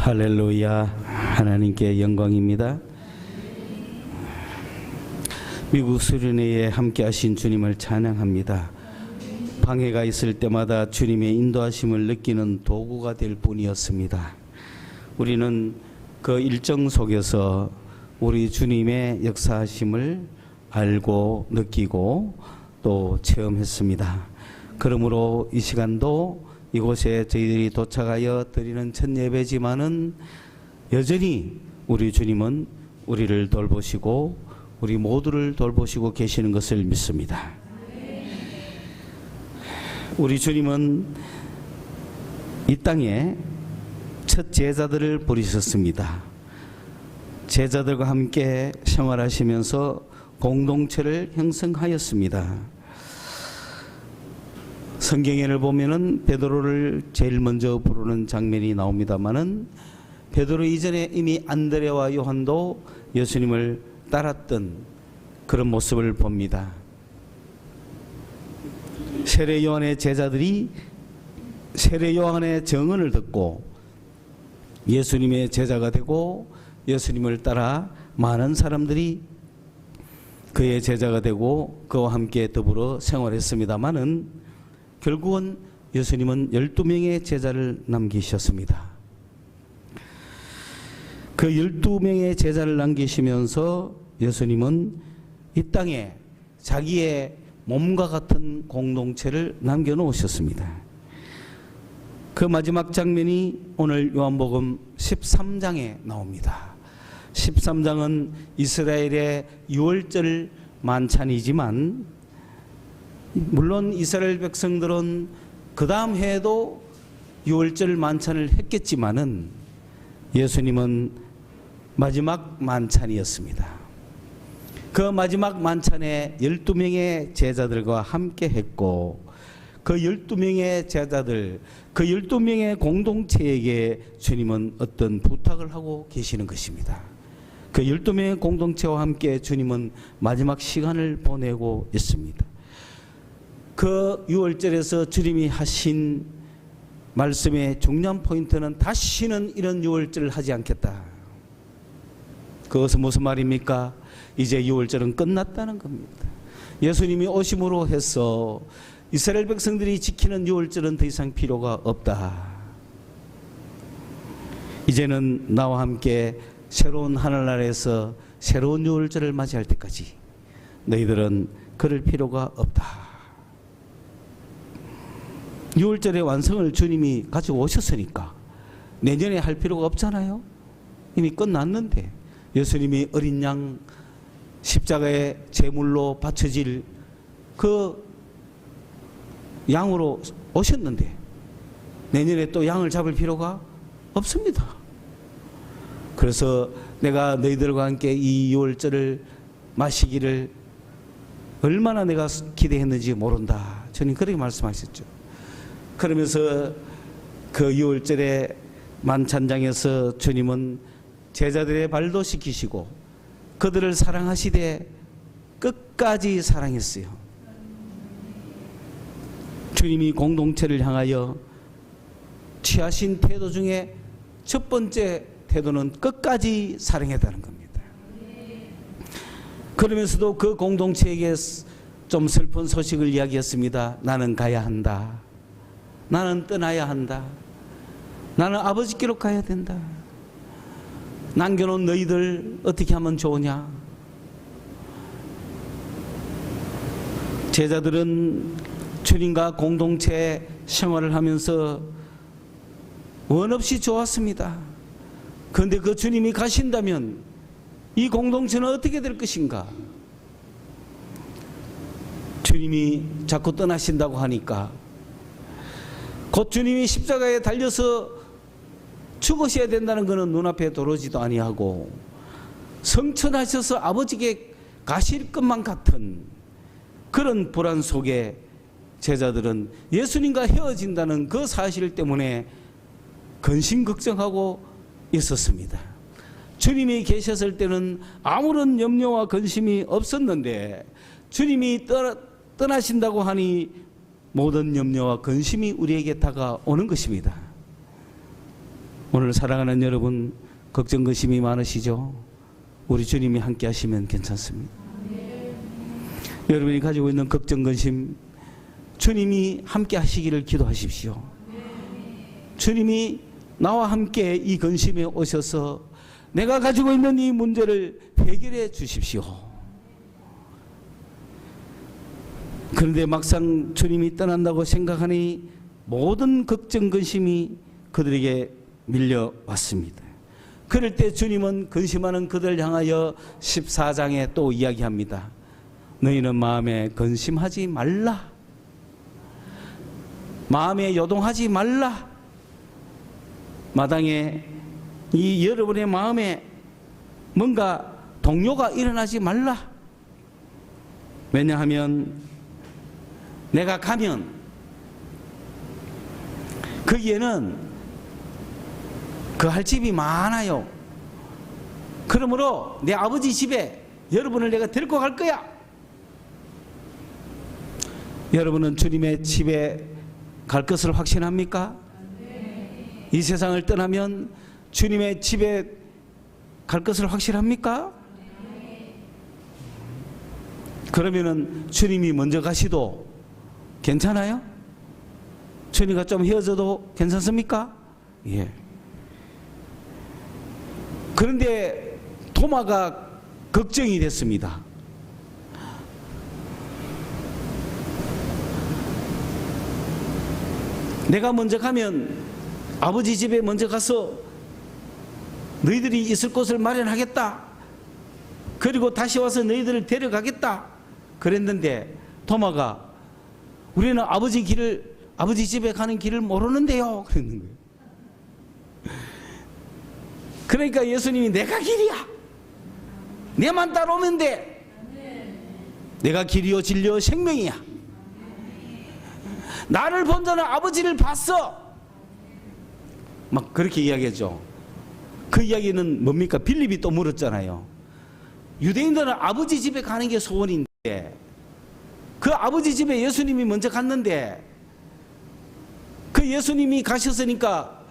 할렐루야. 하나님께 영광입니다. 미국 수련회에 함께 하신 주님을 찬양합니다. 방해가 있을 때마다 주님의 인도하심을 느끼는 도구가 될 뿐이었습니다. 우리는 그 일정 속에서 우리 주님의 역사하심을 알고 느끼고 또 체험했습니다. 그러므로 이 시간도 이곳에 저희들이 도착하여 드리는 첫 예배지만은 여전히 우리 주님은 우리를 돌보시고 우리 모두를 돌보시고 계시는 것을 믿습니다. 우리 주님은 이 땅에 첫 제자들을 부르셨습니다. 제자들과 함께 생활하시면서 공동체를 형성하였습니다. 성경에를 보면은 베드로를 제일 먼저 부르는 장면이 나옵니다만은 베드로 이전에 이미 안드레와 요한도 예수님을 따랐던 그런 모습을 봅니다. 세례 요한의 제자들이 세례 요한의 증언을 듣고 예수님의 제자가 되고 예수님을 따라 많은 사람들이 그의 제자가 되고 그와 함께 더불어 생활했습니다마는 결국은 예수님은 12명의 제자를 남기셨습니다. 그 12명의 제자를 남기시면서 예수님은 이 땅에 자기의 몸과 같은 공동체를 남겨놓으셨습니다. 그 마지막 장면이 오늘 요한복음 13장에 나옵니다. 13장은 이스라엘의 유월절 만찬이지만 물론 이스라엘 백성들은 그 다음 해에도 유월절 만찬을 했겠지만은 예수님은 마지막 만찬이었습니다. 그 마지막 만찬에 12명의 제자들과 함께 했고 그 12명의 제자들, 그 12명의 공동체에게 주님은 어떤 부탁을 하고 계시는 것입니다. 그 12명의 공동체와 함께 주님은 마지막 시간을 보내고 있습니다. 그 유월절에서 주님이 하신 말씀의 중요한 포인트는 다시는 이런 유월절을 하지 않겠다. 그것은 무슨 말입니까? 이제 유월절은 끝났다는 겁니다. 예수님이 오심으로 해서 이스라엘 백성들이 지키는 유월절은 더 이상 필요가 없다. 이제는 나와 함께 새로운 하늘나라에서 새로운 유월절을 맞이할 때까지 너희들은 그럴 필요가 없다. 유월절의 완성을 주님이 가지고 오셨으니까 내년에 할 필요가 없잖아요. 이미 끝났는데 예수님이 어린 양 십자가의 제물로 바쳐질 그 양으로 오셨는데 내년에 또 양을 잡을 필요가 없습니다. 그래서 내가 너희들과 함께 이 유월절을 마시기를 얼마나 내가 기대했는지 모른다. 주님 그렇게 말씀하셨죠. 그러면서 그 유월절의 만찬장에서 주님은 제자들의 발도 씻기시고 그들을 사랑하시되 끝까지 사랑했어요. 주님이 공동체를 향하여 취하신 태도 중에 첫 번째 태도는 끝까지 사랑했다는 겁니다. 그러면서도 그 공동체에게 좀 슬픈 소식을 이야기했습니다. 나는 가야 한다. 나는 떠나야 한다. 나는 아버지께로 가야 된다. 남겨놓은 너희들 어떻게 하면 좋으냐. 제자들은 주님과 공동체 생활을 하면서 원없이 좋았습니다. 그런데 그 주님이 가신다면 이 공동체는 어떻게 될 것인가. 주님이 자꾸 떠나신다고 하니까 곧 주님이 십자가에 달려서 죽으셔야 된다는 것은 눈앞에 들어오지도 아니하고 성천하셔서 아버지께 가실 것만 같은 그런 불안 속에 제자들은 예수님과 헤어진다는 그 사실 때문에 근심 걱정하고 있었습니다. 주님이 계셨을 때는 아무런 염려와 근심이 없었는데 주님이 떠나신다고 하니 모든 염려와 근심이 우리에게 다가오는 것입니다. 오늘 사랑하는 여러분, 걱정 근심이 많으시죠? 우리 주님이 함께 하시면 괜찮습니다. 여러분이 가지고 있는 걱정 근심, 주님이 함께 하시기를 기도하십시오. 주님이 나와 함께 이 근심에 오셔서 내가 가지고 있는 이 문제를 해결해 주십시오. 그런데 막상 주님이 떠난다고 생각하니 모든 걱정 근심이 그들에게 밀려왔습니다. 그럴 때 주님은 근심하는 그들을 향하여 14장에 또 이야기합니다. 너희는 마음에 근심하지 말라. 마음에 요동하지 말라. 마당에 이 여러분의 마음에 뭔가 동요가 일어나지 말라. 왜냐하면 내가 가면 거기에는 그 할 집이 많아요. 그러므로 내 아버지 집에 여러분을 내가 데리고 갈 거야. 여러분은 주님의 집에 갈 것을 확신합니까? 이 세상을 떠나면 주님의 집에 갈 것을 확실합니까? 그러면은 주님이 먼저 가시도 괜찮아요? 주님과 좀 헤어져도 괜찮습니까? 예. 그런데 도마가 걱정이 됐습니다. 내가 먼저 가면 아버지 집에 먼저 가서 너희들이 있을 곳을 마련하겠다. 그리고 다시 와서 너희들을 데려가겠다. 그랬는데 도마가 우리는 아버지 집에 가는 길을 모르는데요. 그랬는 거예요. 그러니까 예수님이 내가 길이야. 내만 따라오면 돼. 내가 길이요 진리요 생명이야. 나를 본 자는 아버지를 봤어. 막 그렇게 이야기하죠. 그 이야기는 뭡니까? 빌립이 또 물었잖아요. 유대인들은 아버지 집에 가는 게 소원인데 그 아버지 집에 예수님이 먼저 갔는데 그 예수님이 가셨으니까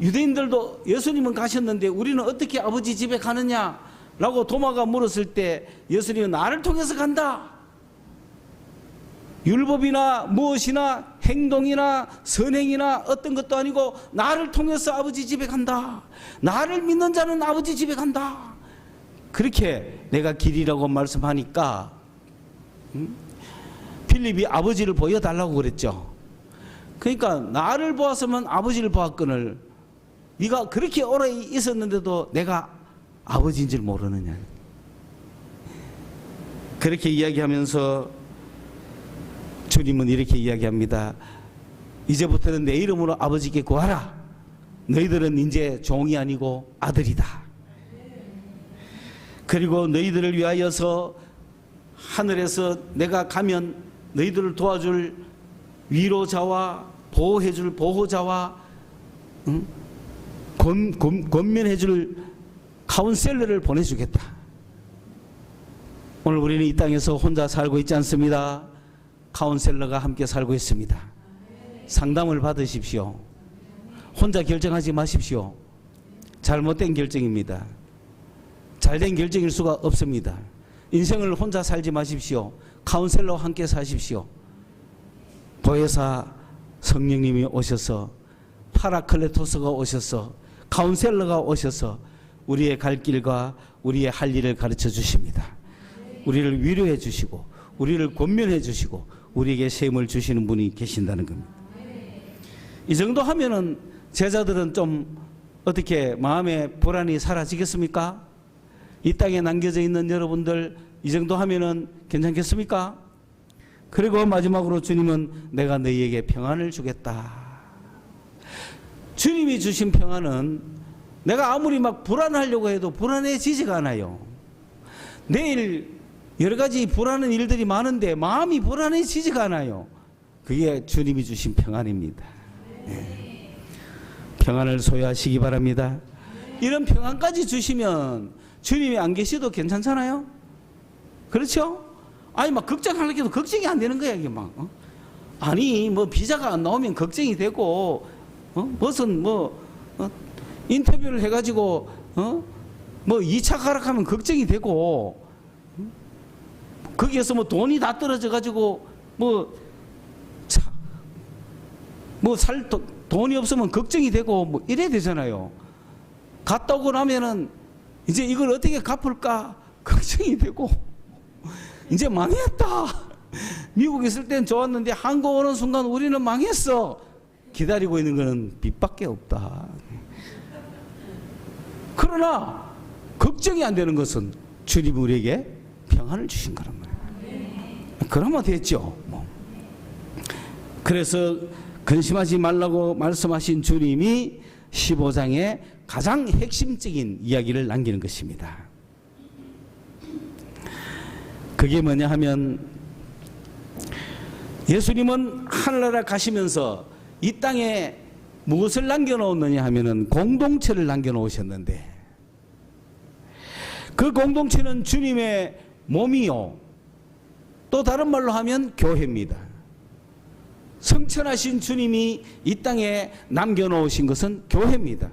유대인들도 예수님은 가셨는데 우리는 어떻게 아버지 집에 가느냐라고 도마가 물었을 때 예수님은 나를 통해서 간다. 율법이나 무엇이나 행동이나 선행이나 어떤 것도 아니고 나를 통해서 아버지 집에 간다. 나를 믿는 자는 아버지 집에 간다. 그렇게 내가 길이라고 말씀하니까 필립이 아버지를 보여달라고 그랬죠. 그러니까 나를 보았으면 아버지를 보았거늘 네가 그렇게 오래 있었는데도 내가 아버지인 줄 모르느냐. 그렇게 이야기하면서 주님은 이렇게 이야기합니다. 이제부터는 내 이름으로 아버지께 구하라. 너희들은 이제 종이 아니고 아들이다. 그리고 너희들을 위하여서 하늘에서 내가 가면 너희들을 도와줄 위로자와 보호해줄 보호자와 권면해줄 카운셀러를 보내주겠다. 오늘 우리는 이 땅에서 혼자 살고 있지 않습니다. 카운셀러가 함께 살고 있습니다. 상담을 받으십시오. 혼자 결정하지 마십시오. 잘못된 결정입니다. 잘된 결정일 수가 없습니다. 인생을 혼자 살지 마십시오. 카운셀러와 함께 사십시오. 보혜사 성령님이 오셔서 파라클레토스가 오셔서 카운셀러가 오셔서 우리의 갈 길과 우리의 할 일을 가르쳐 주십니다. 우리를 위로해 주시고 우리를 권면해 주시고 우리에게 셈을 주시는 분이 계신다는 겁니다. 이 정도 하면은 제자들은 좀 어떻게 마음의 불안이 사라지겠습니까? 이 땅에 남겨져 있는 여러분들 이 정도 하면은 괜찮겠습니까? 그리고 마지막으로 주님은 내가 너희에게 평안을 주겠다. 주님이 주신 평안은 내가 아무리 막 불안하려고 해도 불안해지지가 않아요. 내일 여러 가지 불안한 일들이 많은데 마음이 불안해지지가 않아요. 그게 주님이 주신 평안입니다. 네. 평안을 소유하시기 바랍니다. 이런 평안까지 주시면 주님이 안 계셔도 괜찮잖아요. 그렇죠? 아니 막 걱정하려고 해도 걱정이 안 되는 거야 이게 막. 아니 뭐 비자가 안 나오면 걱정이 되고 무슨 인터뷰를 해가지고 뭐 2차 가락하면 걱정이 되고, 거기에서 뭐 돈이 다 떨어져 가지고 돈이 없으면 걱정이 되고 뭐 이래야 되잖아요. 갔다 오고 나면은 이제 이걸 어떻게 갚을까 걱정이 되고, 이제 망했다. 미국에 있을 땐 좋았는데 한국 오는 순간 우리는 망했어. 기다리고 있는 것은 빚밖에 없다. 그러나 걱정이 안 되는 것은 주님 우리에게 평안을 주신 거란 말이에요. 그러면 됐죠. 그래서 근심하지 말라고 말씀하신 주님이 15장에 가장 핵심적인 이야기를 남기는 것입니다. 그게 뭐냐 하면, 예수님은 하늘나라 가시면서 이 땅에 무엇을 남겨놓았느냐 하면은 공동체를 남겨놓으셨는데, 그 공동체는 주님의 몸이요, 또 다른 말로 하면 교회입니다. 성천하신 주님이 이 땅에 남겨놓으신 것은 교회입니다.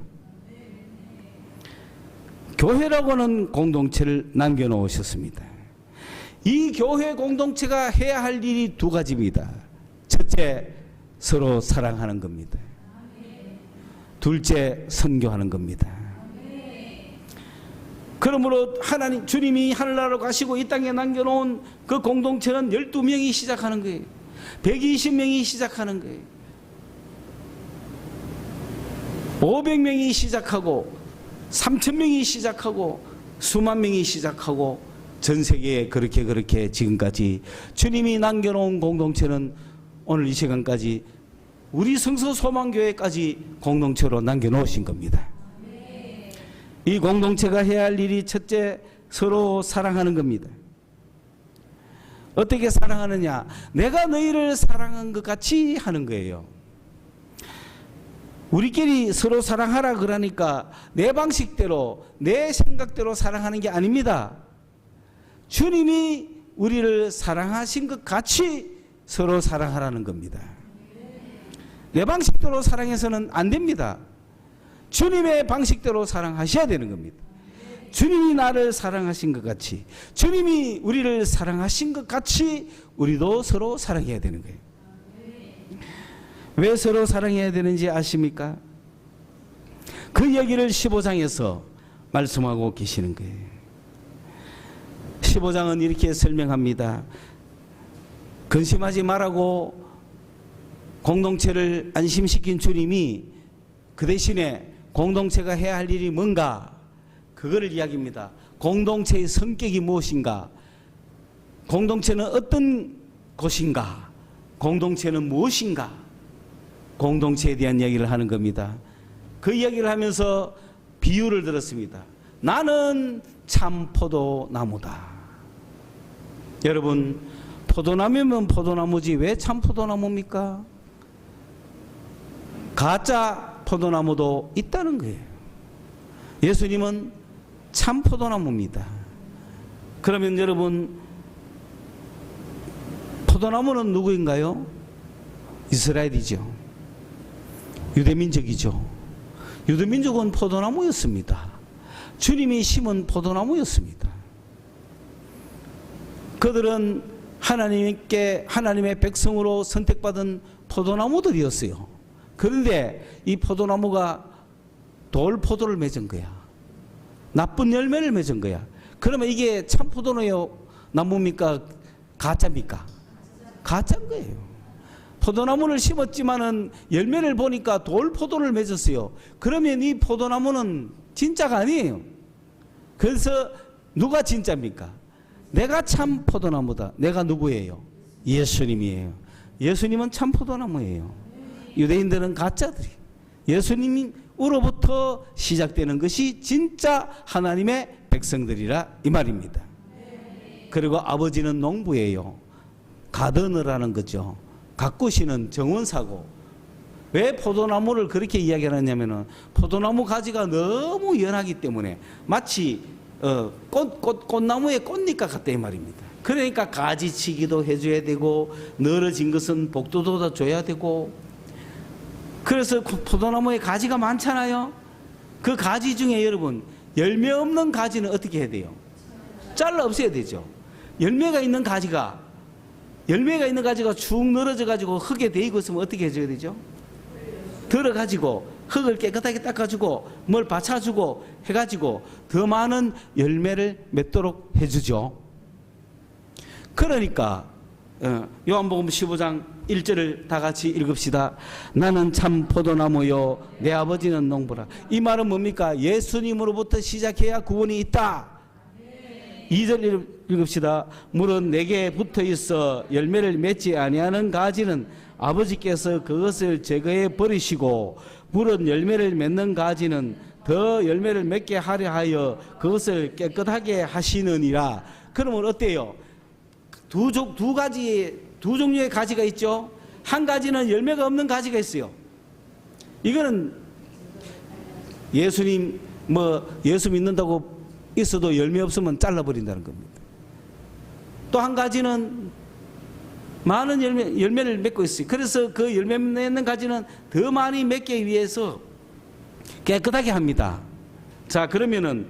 교회라고는 공동체를 남겨놓으셨습니다. 이 교회 공동체가 해야 할 일이 두 가지입니다. 첫째, 서로 사랑하는 겁니다. 둘째, 선교하는 겁니다. 그러므로 하나님, 주님이 하늘나라로 가시고 이 땅에 남겨놓은 그 공동체는 12명이 시작하는 거예요. 120명이 시작하는 거예요. 500명이 시작하고 3,000명이 시작하고 수만 명이 시작하고 전 세계에 그렇게 지금까지 주님이 남겨놓은 공동체는 오늘 이 시간까지 우리 성서소망교회까지 공동체로 남겨놓으신 겁니다. 이 공동체가 해야 할 일이 첫째, 서로 사랑하는 겁니다. 어떻게 사랑하느냐? 내가 너희를 사랑한 것 같이 하는 거예요. 우리끼리 서로 사랑하라 그러니까 내 방식대로, 내 생각대로 사랑하는 게 아닙니다. 주님이 우리를 사랑하신 것 같이 서로 사랑하라는 겁니다. 내 방식대로 사랑해서는 안 됩니다. 주님의 방식대로 사랑하셔야 되는 겁니다. 주님이 나를 사랑하신 것 같이, 주님이 우리를 사랑하신 것 같이 우리도 서로 사랑해야 되는 거예요. 왜 서로 사랑해야 되는지 아십니까? 그 이야기를 15장에서 말씀하고 계시는 거예요. 15장은 이렇게 설명합니다. 근심하지 말라고 공동체를 안심시킨 주님이 그 대신에 공동체가 해야 할 일이 뭔가, 그거를 이야기합니다. 공동체의 성격이 무엇인가, 공동체는 어떤 곳인가, 공동체는 무엇인가, 공동체에 대한 이야기를 하는 겁니다. 그 이야기를 하면서 비유를 들었습니다. 나는 참 포도나무다. 여러분, 포도나무면 포도나무지 왜 참 포도나무입니까? 가짜 포도나무도 있다는 거예요. 예수님은 참 포도나무입니다. 그러면 여러분, 포도나무는 누구인가요? 이스라엘이죠. 유대민족이죠. 유대민족은 포도나무였습니다. 주님이 심은 포도나무였습니다. 그들은 하나님의 백성으로 선택받은 포도나무들이었어요. 그런데 이 포도나무가 돌포도를 맺은 거야. 나쁜 열매를 맺은 거야. 그러면 이게 참 포도나무입니까? 가짜입니까? 가짜인 거예요. 포도나무를 심었지만은 열매를 보니까 돌포도를 맺었어요. 그러면 이 포도나무는 진짜가 아니에요. 그래서 누가 진짜입니까? 내가 참 포도나무다. 내가 누구예요? 예수님이에요. 예수님은 참 포도나무예요. 유대인들은 가짜들이. 예수님으로부터 시작되는 것이 진짜 하나님의 백성들이라 이 말입니다. 그리고 아버지는 농부예요. 가드너라는 거죠. 가꾸시는 정원사고. 왜 포도나무를 그렇게 이야기하냐면은 포도나무 가지가 너무 연하기 때문에 마치 꽃나무의 꽃잎과 같다 이 말입니다. 그러니까 가지치기도 해줘야 되고 늘어진 것은 복도도 줘야 되고. 그래서 포도나무에 가지가 많잖아요. 그 가지 중에 여러분 열매 없는 가지는 어떻게 해야 돼요? 잘라 없애야 되죠. 열매가 있는 가지가 쭉 늘어져 가지고 흙에 대이고 있으면 어떻게 해줘야 되죠? 들어 가지고 흙을 깨끗하게 닦아주고 뭘 받쳐주고 해가지고 더 많은 열매를 맺도록 해주죠. 그러니까 요한복음 15장 1절을 다 같이 읽읍시다. 나는 참 포도나무요 내 아버지는 농부라. 이 말은 뭡니까? 예수님으로부터 시작해야 구원이 있다. 2절 읽읍시다. 물은 내게 붙어 있어 열매를 맺지 아니하는 가지는 아버지께서 그것을 제거해 버리시고 물은 열매를 맺는 가지는 더 열매를 맺게 하려 하여 그것을 깨끗하게 하시느니라. 그러면 어때요? 두 종류의 가지가 있죠. 한 가지는 열매가 없는 가지가 있어요. 이거는 예수 믿는다고 있어도 열매 없으면 잘라버린다는 겁니다. 또 한 가지는 많은 열매를 맺고 있어요. 그래서 그 열매 맺는 가지는 더 많이 맺기 위해서 깨끗하게 합니다. 자, 그러면은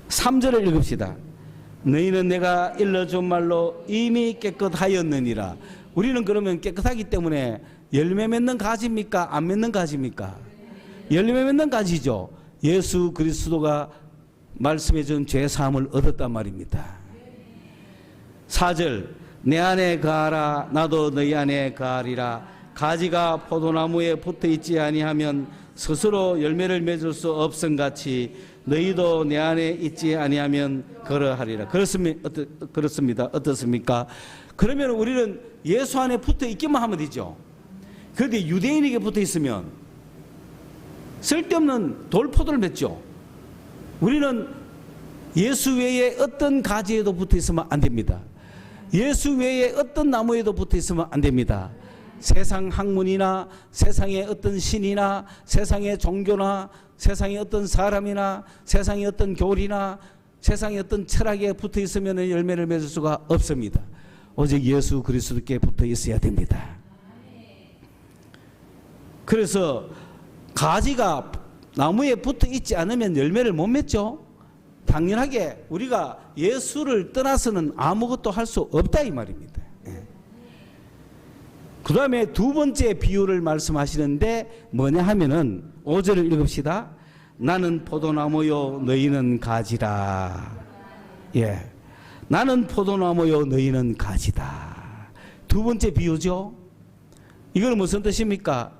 3절을 읽읍시다. 너희는 내가 일러준 말로 이미 깨끗하였느니라. 우리는 그러면 깨끗하기 때문에 열매 맺는 가지입니까? 안 맺는 가지입니까? 열매 맺는 가지죠. 예수 그리스도가 말씀해 준 죄사함을 얻었단 말입니다. 4절 내 안에 거하라 나도 너희 안에 거하리라. 가지가 포도나무에 붙어 있지 아니하면 스스로 열매를 맺을 수 없음같이 너희도 내 안에 있지 아니하면 그러하리라. 그렇습니다. 어떻습니까? 그러면 우리는 예수 안에 붙어 있기만 하면 되죠. 그런데 유대인에게 붙어 있으면 쓸데없는 돌포도를 맺죠. 우리는 예수 외에 어떤 가지에도 붙어 있으면 안 됩니다. 예수 외에 어떤 나무에도 붙어 있으면 안 됩니다. 세상 학문이나 세상의 어떤 신이나 세상의 종교나 세상의 어떤 사람이나 세상의 어떤 교리나 세상의 어떤 철학에 붙어 있으면 열매를 맺을 수가 없습니다. 오직 예수 그리스도께 붙어 있어야 됩니다. 그래서 가지가 나무에 붙어 있지 않으면 열매를 못 맺죠. 당연하게 우리가 예수를 떠나서는 아무것도 할 수 없다 이 말입니다. 그 다음에 두 번째 비유를 말씀하시는데 뭐냐 하면은 5절을 읽읍시다. 나는 포도나무요 너희는 가지라. 예, 나는 포도나무요 너희는 가지다. 두 번째 비유죠. 이건 무슨 뜻입니까?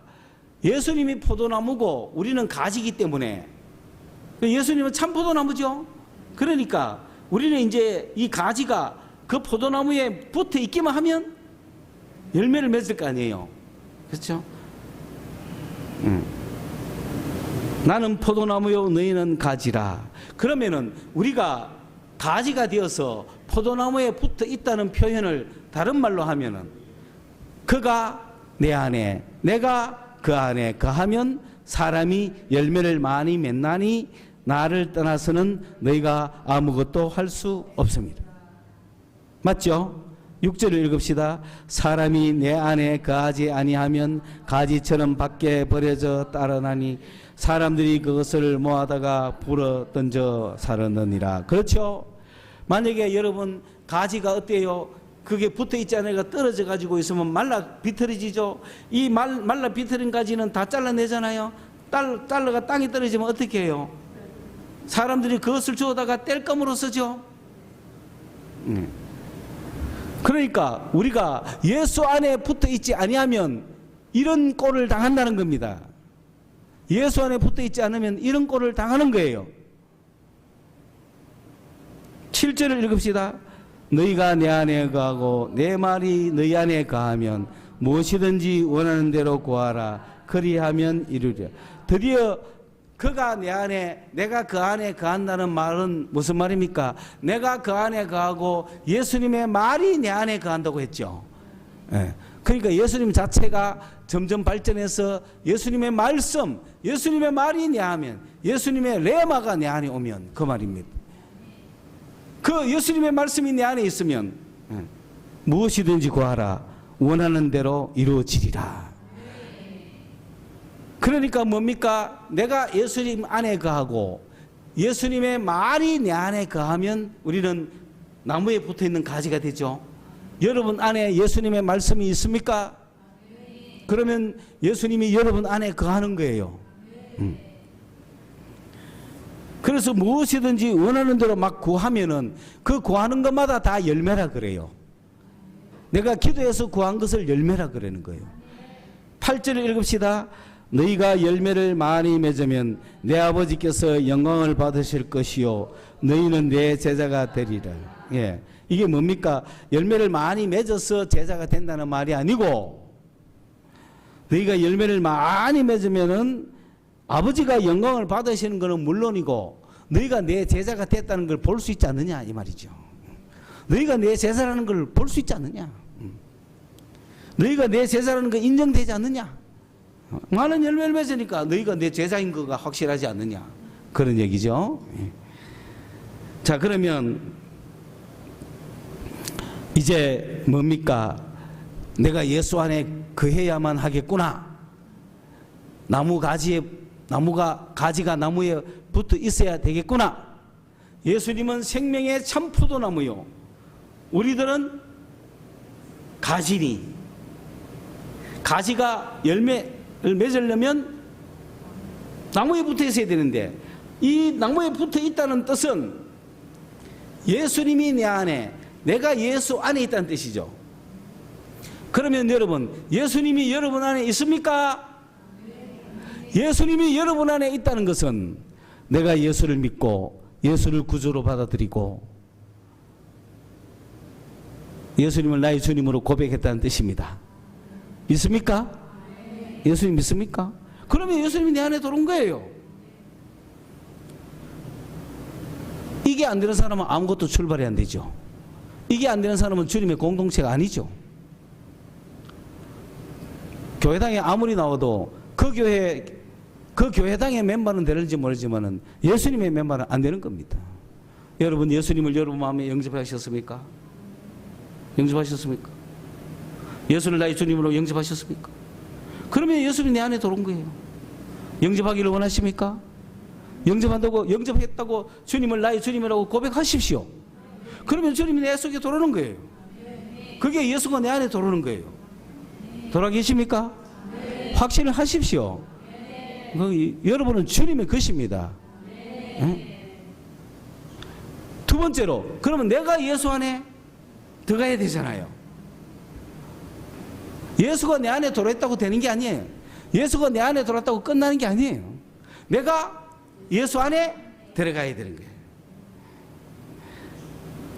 예수님이 포도나무고 우리는 가지이기 때문에 예수님은 참 포도나무죠. 그러니까 우리는 이제 이 가지가 그 포도나무에 붙어 있기만 하면 열매를 맺을 거 아니에요. 그렇죠? 나는 포도나무요 너희는 가지라. 그러면은 우리가 가지가 되어서 포도나무에 붙어 있다는 표현을 다른 말로 하면은 그가 내 안에 내가 그 안에 거하면 사람이 열매를 많이 맺나니 나를 떠나서는 너희가 아무것도 할 수 없습니다. 맞죠? 6절을 읽읍시다. 사람이 내 안에 거하지 아니하면 가지처럼 밖에 버려져 따라나니 사람들이 그것을 모아다가 불어 던져 사르느니라. 그렇죠? 만약에 여러분 가지가 어때요? 그게 붙어 있지 않으니까 떨어져 가지고 있으면 말라 비틀어지죠. 이 말라 비틀은 가지는 다 잘라내잖아요. 잘라가 땅에 떨어지면 어떻게 해요? 사람들이 그것을 주워다가 뗄감으로 쓰죠. 그러니까 우리가 예수 안에 붙어 있지 아니하면 이런 꼴을 당한다는 겁니다. 예수 안에 붙어 있지 않으면 이런 꼴을 당하는 거예요. 7절을 읽읍시다. 너희가 내 안에 거하고 내 말이 너희 안에 거하면 무엇이든지 원하는 대로 구하라. 그리하면 이루리라. 드디어 그가 내 안에 내가 그 안에 거한다는 말은 무슨 말입니까? 내가 그 안에 거하고 예수님의 말이 내 안에 거한다고 했죠. 예. 그러니까 예수님 자체가 점점 발전해서 예수님의 말씀, 예수님의 말이 내 안에, 예수님의 레마가 내 안에 오면 그 말입니다. 그 예수님의 말씀이 내 안에 있으면 무엇이든지 구하라 원하는 대로 이루어지리라. 그러니까 뭡니까? 내가 예수님 안에 거하고 예수님의 말이 내 안에 거하면 우리는 나무에 붙어있는 가지가 되죠. 여러분 안에 예수님의 말씀이 있습니까? 그러면 예수님이 여러분 안에 거하는 거예요. 그래서 무엇이든지 원하는 대로 막 구하면은 그 구하는 것마다 다 열매라 그래요. 내가 기도해서 구한 것을 열매라 그러는 거예요. 8절을 읽읍시다. 너희가 열매를 많이 맺으면 내 아버지께서 영광을 받으실 것이요 너희는 내 제자가 되리라. 예, 이게 뭡니까? 열매를 많이 맺어서 제자가 된다는 말이 아니고, 너희가 열매를 많이 맺으면은 아버지가 영광을 받으시는 것은 물론이고 너희가 내 제자가 됐다는 걸 볼 수 있지 않느냐 이 말이죠. 너희가 내 제자라는 걸 볼 수 있지 않느냐. 너희가 내 제자라는 거 인정되지 않느냐. 많은 열매를 맺으니까 너희가 내 제자인 거가 확실하지 않느냐, 그런 얘기죠. 자, 그러면 이제 뭡니까? 내가 예수 안에 거해야만 하겠구나. 가지가 나무에 붙어 있어야 되겠구나. 예수님은 생명의 참 포도나무요, 우리들은 가지니, 가지가 열매를 맺으려면 나무에 붙어 있어야 되는데, 이 나무에 붙어 있다는 뜻은 예수님이 내 안에, 내가 예수 안에 있다는 뜻이죠. 그러면 여러분, 예수님이 여러분 안에 있습니까? 예수님이 여러분 안에 있다는 것은 내가 예수를 믿고 예수를 구주로 받아들이고 예수님을 나의 주님으로 고백했다는 뜻입니다. 믿습니까? 예수님 믿습니까? 그러면 예수님이 내 안에 들어온 거예요. 이게 안 되는 사람은 아무것도 출발이 안 되죠. 이게 안 되는 사람은 주님의 공동체가 아니죠. 교회당에 아무리 나와도 그 교회당의 멤버는 되는지 모르지만은 예수님의 멤버는 안 되는 겁니다. 여러분, 예수님을 여러분 마음에 영접하셨습니까? 영접하셨습니까? 예수를 나의 주님으로 영접하셨습니까? 그러면 예수님이 내 안에 들어온 거예요. 영접하기를 원하십니까? 영접했다고 주님을 나의 주님이라고 고백하십시오. 그러면 주님이 내 속에 들어오는 거예요. 그게 예수가 내 안에 들어오는 거예요. 돌아 계십니까? 확신을 하십시오. 여러분은 주님의 것입니다. 두 번째로, 그러면 내가 예수 안에 들어가야 되잖아요. 예수가 내 안에 들어있다고 되는 게 아니에요. 예수가 내 안에 들어왔다고 끝나는 게 아니에요. 내가 예수 안에 들어가야 되는 거예요.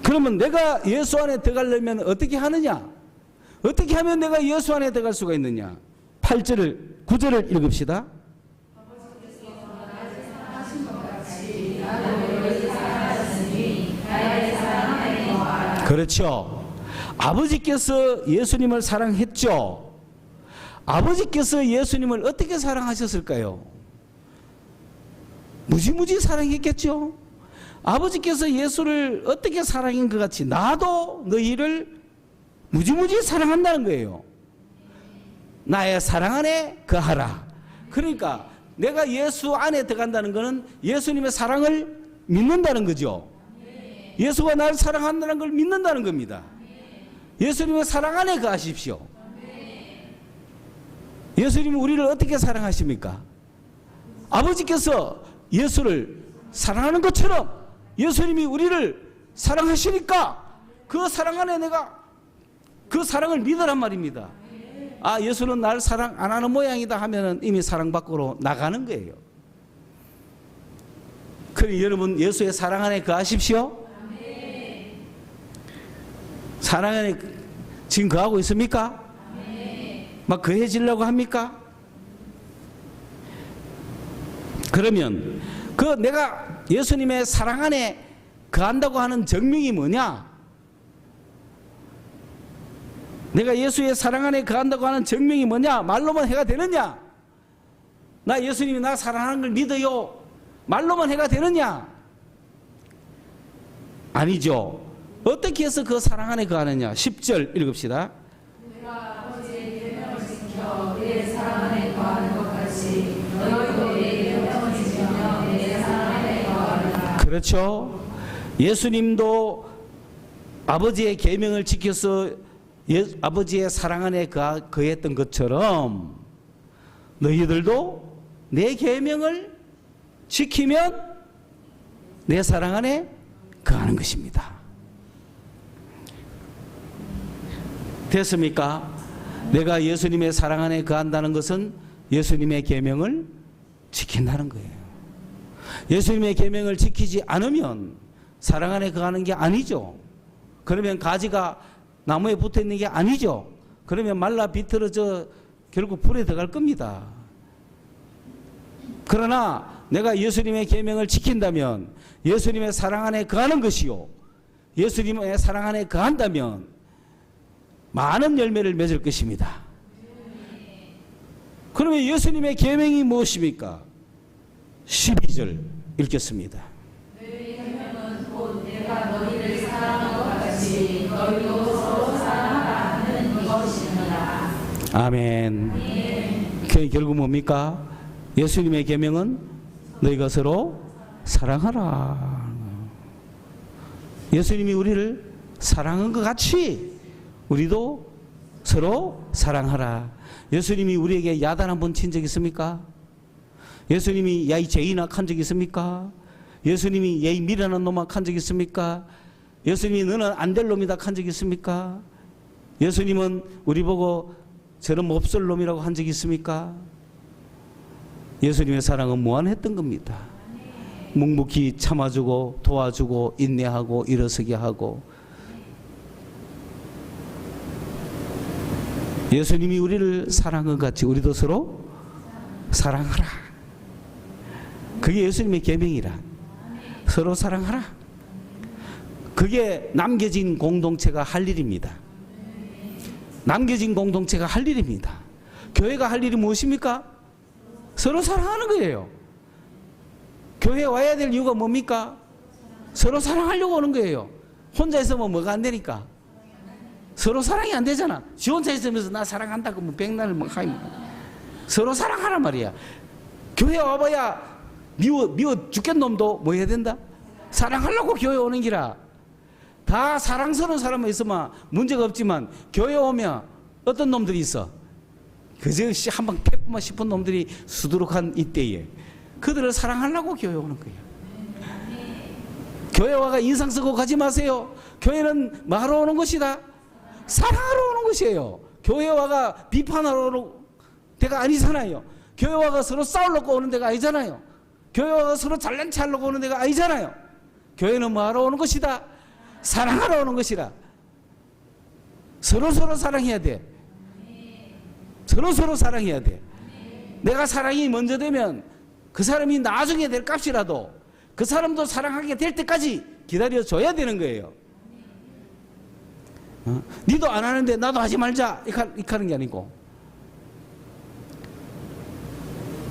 그러면 내가 예수 안에 들어가려면 어떻게 하느냐? 어떻게 하면 내가 예수 안에 들어갈 수가 있느냐? 8절을 9절을 읽읍시다. 그렇죠. 아버지께서 예수님을 사랑했죠. 아버지께서 예수님을 어떻게 사랑하셨을까요? 무지무지 사랑했겠죠. 아버지께서 예수를 어떻게 사랑한 것 같이 나도 너희를 무지무지 사랑한다는 거예요. 나의 사랑 안에 거하라. 그러니까 내가 예수 안에 들어간다는 것은 예수님의 사랑을 믿는다는 거죠. 예수가 나를 사랑한다는 걸 믿는다는 겁니다. 예수님의 사랑 안에 거하십시오. 예수님이 우리를 어떻게 사랑하십니까? 아버지께서 예수를 사랑하는 것처럼 예수님이 우리를 사랑하시니까 그 사랑 안에 내가 그 사랑을 믿으란 말입니다. 아, 예수는 나를 사랑 안 하는 모양이다 하면은 이미 사랑 밖으로 나가는 거예요. 그러니 여러분, 예수의 사랑 안에 거하십시오. 사랑 안에 지금 거하고 있습니까? 막 거해지려고 합니까? 그러면 그 내가 예수님의 사랑 안에 거한다고 하는 증명이 뭐냐? 내가 예수의 사랑 안에 거한다고 하는 증명이 뭐냐? 말로만 해가 되느냐? 나 예수님이 나 사랑하는 걸 믿어요. 말로만 해가 되느냐? 아니죠. 어떻게 해서 그 사랑 안에 거하느냐? 10절 읽읍시다. 내가 아버지의 계명을 지켜 그의 사랑 안에 거하는 것 같이 그렇죠? 예수님도 아버지의 계명을 지켜서 아버지의 사랑 안에 거했던 것처럼 너희들도 내 계명을 지키면 내 사랑 안에 거하는 것입니다. 됐습니까? 내가 예수님의 사랑 안에 거한다는 것은 예수님의 계명을 지킨다는 거예요. 예수님의 계명을 지키지 않으면 사랑 안에 거하는 게 아니죠. 그러면 가지가 나무에 붙어 있는 게 아니죠. 그러면 말라 비틀어져 결국 불에 들어갈 겁니다. 그러나 내가 예수님의 계명을 지킨다면 예수님의 사랑 안에 거하는 것이요, 예수님의 사랑 안에 거한다면 많은 열매를 맺을 것입니다. 그러면 예수님의 계명이 무엇입니까? 12절 읽겠습니다. 너희 계명은 곧 내가 너희를 사랑한 것 같이 너희도 서로 사랑하라는 이것이니라. 아멘. 결국 뭡니까? 예수님의 계명은 너희가 서로 사랑하라. 예수님이 우리를 사랑한 것 같이 우리도 서로 사랑하라. 예수님이 우리에게 야단 한 번 친 적 있습니까? 예수님이 야이 죄인아 한 적 있습니까? 예수님이 야이 미련한 놈아 한 적 있습니까? 예수님이 너는 안 될 놈이다 한 적 있습니까? 예수님은 우리 보고 저런 몹쓸 놈이라고 한 적 있습니까? 예수님의 사랑은 무한했던 겁니다. 묵묵히 참아주고 도와주고 인내하고 일어서게 하고, 예수님이 우리를 사랑한 것 같이 우리도 서로 사랑하라. 그게 예수님의 계명이라. 서로 사랑하라. 그게 남겨진 공동체가 할 일입니다. 남겨진 공동체가 할 일입니다. 교회가 할 일이 무엇입니까? 서로 사랑하는 거예요. 교회에 와야 될 이유가 뭡니까? 서로 사랑하려고 오는 거예요. 혼자 있으면 뭐가 안 되니까? 서로 사랑이 안 되잖아. 지 혼자 있으면서 나 사랑한다 그러면 백날 막 하이. 서로 사랑하란 말이야. 교회 와봐야 미워 죽겠는 놈도 뭐 해야 된다? 사랑하려고 교회 오는 기라. 다 사랑스러운 사람만 있으면 문제가 없지만 교회 오면 어떤 놈들이 있어? 그저 한방 패고만 싶은 놈들이 수두룩한 이때에 그들을 사랑하려고 교회 오는 거예요. 교회 와가 인상 쓰고 가지 마세요. 교회는 뭐하러 오는 것이다? 사랑하러 오는 것이에요. 교회 와가 비판하러 오는 데가 아니잖아요. 교회 와가 서로 싸우려고 오는 데가 아니잖아요. 교회 와가 서로 잘난 체 하려고 오는 데가 아니잖아요. 교회는 뭐하러 오는 것이다? 사랑하러 오는 것이라. 서로 사랑해야 돼. 서로 사랑해야 돼. 내가 사랑이 먼저 되면 그 사람이 나중에 될 값이라도 그 사람도 사랑하게 될 때까지 기다려줘야 되는 거예요. 니도 안 하는데 나도 하지 말자 이렇게 하는 게 아니고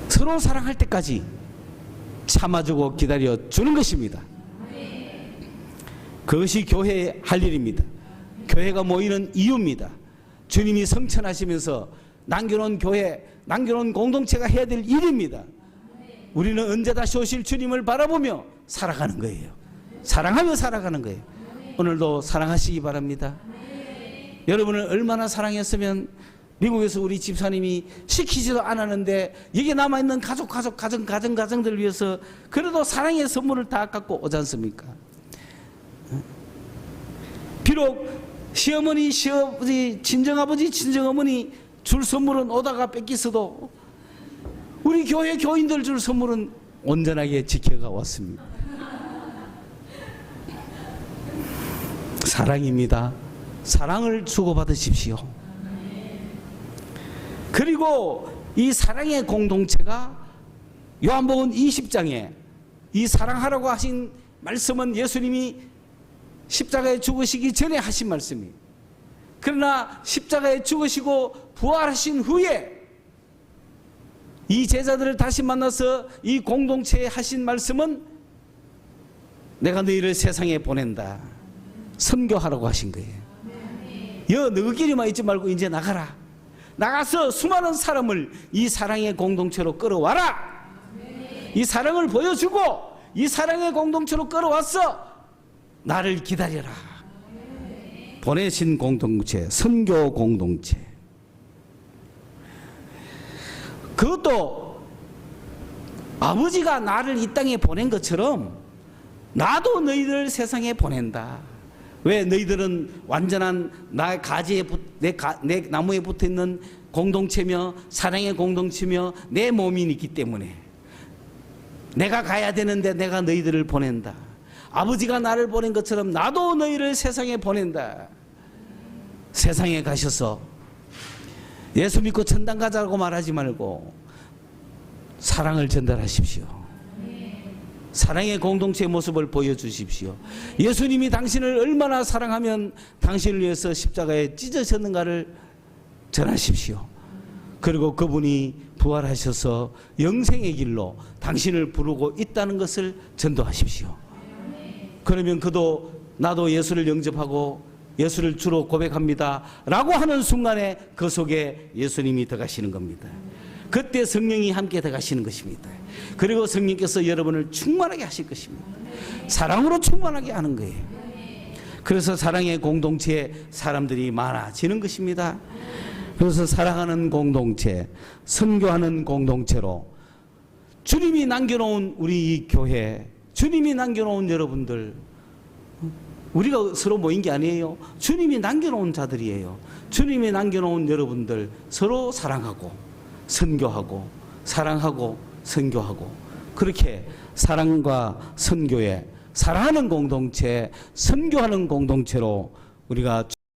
서로 사랑할 때까지 참아주고 기다려주는 것입니다. 그것이 교회의 할 일입니다. 교회가 모이는 이유입니다. 주님이 성천하시면서 남겨놓은 교회, 남겨놓은 공동체가 해야 될 일입니다. 우리는 언제 다시 오실 주님을 바라보며 살아가는 거예요. 사랑하며 살아가는 거예요. 오늘도 사랑하시기 바랍니다. 여러분을 얼마나 사랑했으면 미국에서 우리 집사님이 시키지도 않았는데 여기 남아있는 가정들 위해서 그래도 사랑의 선물을 다 갖고 오지 않습니까? 비록 시어머니, 시아버지, 친정아버지, 친정어머니 줄 선물은 오다가 뺏기서도 우리 교회 교인들 줄 선물은 온전하게 지켜가 왔습니다. 사랑입니다. 사랑을 주고받으십시오. 그리고 이 사랑의 공동체가 요한복음 20장에 이 사랑하라고 하신 말씀은 예수님이 십자가에 죽으시기 전에 하신 말씀이에요. 그러나 십자가에 죽으시고 부활하신 후에 이 제자들을 다시 만나서 이 공동체에 하신 말씀은 내가 너희를 세상에 보낸다. 선교하라고 하신 거예요. 너희끼리만 있지 말고 이제 나가라. 나가서 수많은 사람을 이 사랑의 공동체로 끌어와라. 이 사랑을 보여주고 이 사랑의 공동체로 끌어왔어. 나를 기다려라. 보내신 공동체, 선교 공동체. 그것도 아버지가 나를 이 땅에 보낸 것처럼 나도 너희들 세상에 보낸다. 왜? 너희들은 완전한 나의 가지에 내 나무에 붙어 있는 공동체며 사랑의 공동체며 내 몸이 있기 때문에 내가 가야 되는데 내가 너희들을 보낸다. 아버지가 나를 보낸 것처럼 나도 너희를 세상에 보낸다. 세상에 가셔서 예수 믿고 천당 가자고 말하지 말고 사랑을 전달하십시오. 사랑의 공동체의 모습을 보여주십시오. 예수님이 당신을 얼마나 사랑하면 당신을 위해서 십자가에 찢어졌는가를 전하십시오. 그리고 그분이 부활하셔서 영생의 길로 당신을 부르고 있다는 것을 전도하십시오. 그러면 그도 나도 예수를 영접하고 예수를 주로 고백합니다 라고 하는 순간에 그 속에 예수님이 들어가시는 겁니다. 그때 성령이 함께 들어가시는 것입니다. 그리고 성령께서 여러분을 충만하게 하실 것입니다. 사랑으로 충만하게 하는 거예요. 그래서 사랑의 공동체에 사람들이 많아지는 것입니다. 그래서 사랑하는 공동체, 선교하는 공동체로 주님이 남겨놓은 우리 이 교회, 주님이 남겨놓은 여러분들, 우리가 서로 모인 게 아니에요. 주님이 남겨놓은 자들이에요. 주님이 남겨놓은 여러분들 서로 사랑하고 선교하고 사랑하고 선교하고, 그렇게 사랑과 선교에, 사랑하는 공동체, 선교하는 공동체로 우리가